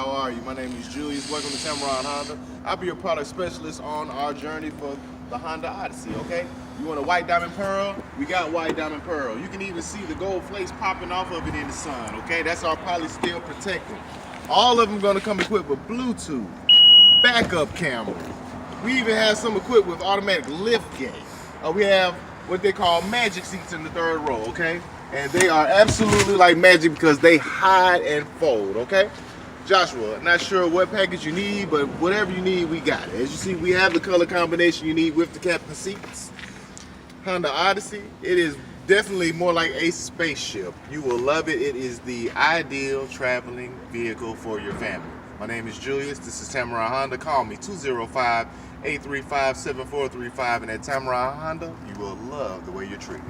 how are you? My name is Julius. Welcome to Tameron Honda. I'll be your product specialist on our journey for the Honda Odyssey, okay? You want a white diamond pearl? We got white diamond pearl. You can even see the gold flakes popping off of it in the sun, okay? That's our poly steel protector. All of them gonna come equipped with Bluetooth, backup camera. We even have some equipped with automatic lift gate. We have what they call magic seats in the third row, okay? And they are absolutely like magic because they hide and fold, okay? Joshua, not sure what package you need, but whatever you need, we got it. As you see, we have the color combination you need with the captain seats. Honda Odyssey, it is definitely more like a spaceship. You will love it. It is the ideal traveling vehicle for your family. My name is Julius. This is Tameron Honda. Call me 205-835-7435. And at Tameron Honda, you will love the way you're treated.